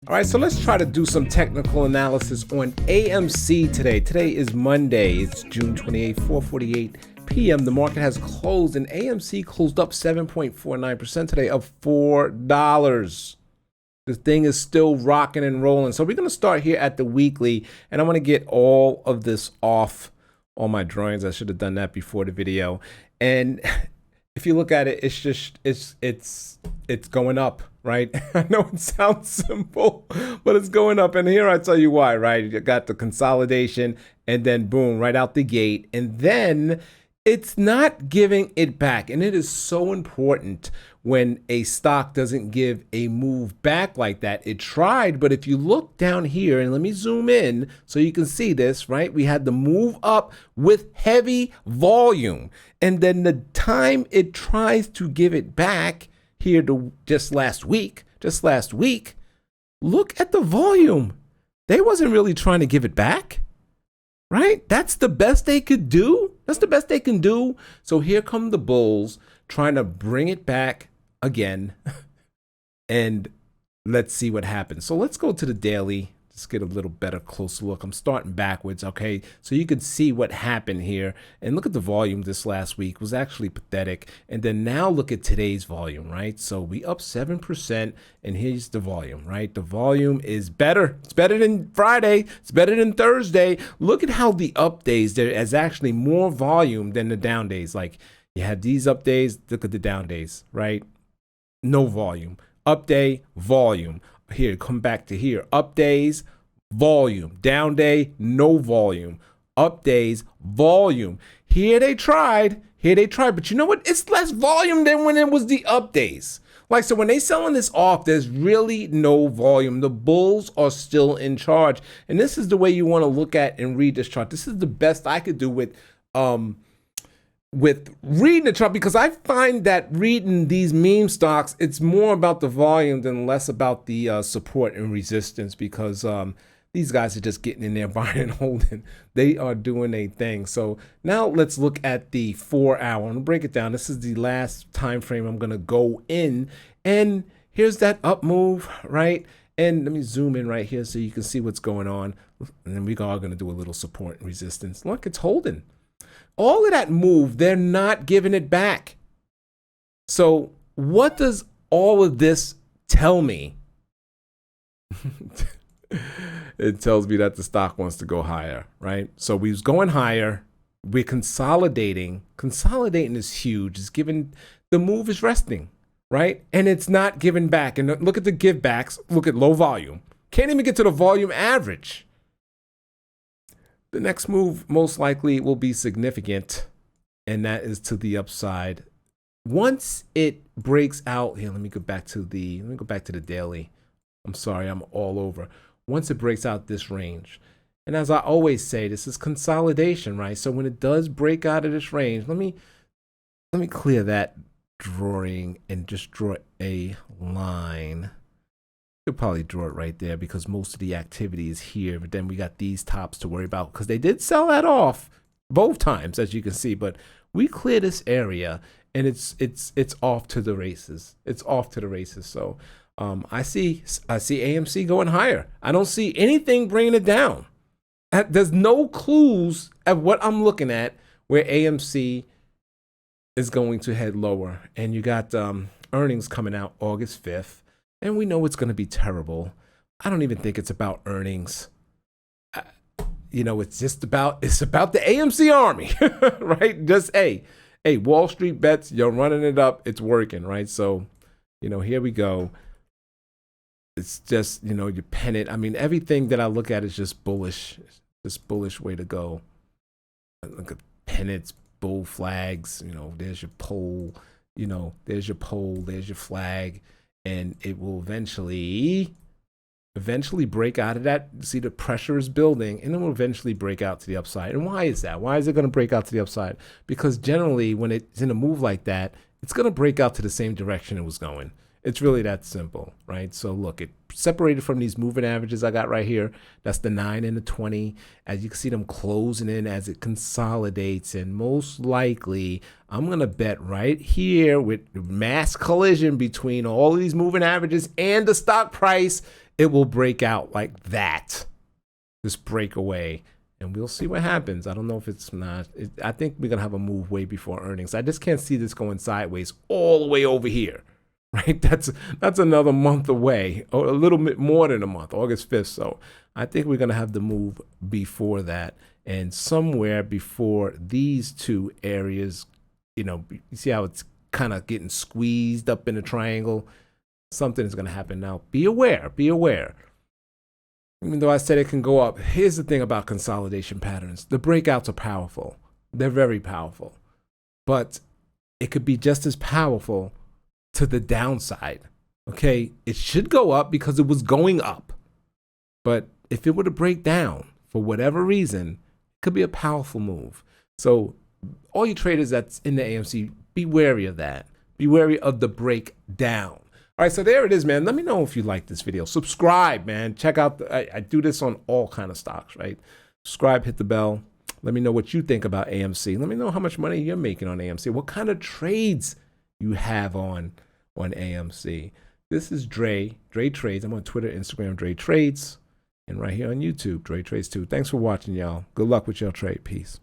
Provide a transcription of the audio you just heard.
All right, so let's try to do some technical analysis on AMC today. Today is Monday. It's June 28th, 4:48 p.m. The market has closed, and AMC closed up 7.49% today, up $4. The thing is still rocking and rolling. So we're going to start here at the weekly, and I want to get all of this off all my drawings. I should have done that before the video. And if you look at it, it's just it's going up, right? I know it sounds simple, but it's going up. And here I tell you why, right? You got the consolidation, and then boom, right out the gate, and then it's not giving it back. And it is so important when a stock doesn't give a move back like that. It tried, but if you look down here, and let me zoom in so you can see this, right? We had the move up with heavy volume. And then the time it tries to give it back here to just last week, look at the volume. They wasn't really trying to give it back, right? That's the best they could do. That's the best they can do. So here come the bulls trying to bring it back again. And let's see what happens. So let's go to the daily. Let's get a little better closer look. I'm starting backwards, okay? So you can see what happened here. And look at the volume this last week. It was actually pathetic. And then now look at today's volume, right? So we up 7%, and here's the volume, right? The volume is better. It's better than Friday. It's better than Thursday. Look at how the up days, there is actually more volume than the down days. Like you had these up days, look at the down days, right? No volume. Up day, volume. Here, come back to here. Up days, volume. Down day, no volume. Up days, volume. Here they tried, but you know what? It's less volume than when it was the up days. Like, so when they selling this off, there's really no volume. The bulls are still in charge. And this is the way you want to look at and read this chart. This is the best I could do with reading the chart, because I find that reading these meme stocks, it's more about the volume than less about the support and resistance, because these guys are just getting in there, buying and holding. They are doing a thing. So now let's look at the 4 hour. I'm gonna break it down. This is the last time frame I'm gonna go in, and here's that up move, right? And let me zoom in right here so you can see what's going on. And then we are gonna do a little support and resistance. Look, it's holding. All of that move, they're not giving it back. So what does all of this tell me? It tells me that the stock wants to go higher, right? So we was going higher. We're consolidating. Consolidating is huge. It's giving, the move is resting, right? And it's not giving back. And look at the give backs. Look at low volume. Can't even get to the volume average. The next move most likely will be significant, and that is to the upside. Once it breaks out, here, let me go back to the daily. I'm sorry, I'm all over. Once it breaks out this range, and as I always say, this is consolidation, right? So when it does break out of this range, let me clear that drawing and just draw a line. Could probably draw it right there, because most of the activity is here, but then we got these tops to worry about, because they did sell that off both times, as you can see. But we clear this area, and it's off to the races. It's off to the races. So I see AMC going higher. I don't see anything bringing it down. There's no clues of what I'm looking at where AMC is going to head lower. And you got earnings coming out August 5th. And we know it's going to be terrible. I don't even think it's about earnings. It's about the AMC army, right? Just, hey, Wall Street bets, you're running it up. It's working, right? So, here we go. It's just, you pen it. I mean, everything that I look at is just bullish. Just bullish way to go. Look at pennants, bull flags. There's your pole. There's your pole. There's your flag. And it will eventually break out of that. See, the pressure is building, and it will eventually break out to the upside. And why is that? Why is it going to break out to the upside? Because generally, when it's in a move like that, it's going to break out to the same direction it was going. It's really that simple, right? So look, it separated from these moving averages I got right here. That's the 9 and the 20. As you can see them closing in as it consolidates. And most likely, I'm going to bet right here with mass collision between all of these moving averages and the stock price it will break out like that. Just break away. And we'll see what happens. I don't know if it's not. I think we're going to have a move way before earnings. I just can't see this going sideways all the way over here. Right? That's another month away, or a little bit more than a month, August 5th. So I think we're going to have the move before that. And somewhere before these two areas, you see how it's kind of getting squeezed up in a triangle? Something is going to happen now. Be aware. Be aware. Even though I said it can go up, here's the thing about consolidation patterns. The breakouts are powerful. They're very powerful. But it could be just as powerful to the downside. Okay? It should go up because it was going up. But if it were to break down for whatever reason, it could be a powerful move. So all you traders that's in the AMC, be wary of that. Be wary of the breakdown. All right, so there it is, man. Let me know if you like this video. Subscribe, man. Check out, I do this on all kind of stocks, right? Subscribe, hit the bell. Let me know what you think about AMC. Let me know how much money you're making on AMC. What kind of trades you have on AMC. This is Dre Trades. I'm on Twitter, Instagram, Dre Trades. And right here on YouTube, Dre Trades too. Thanks for watching, y'all. Good luck with your trade. Peace.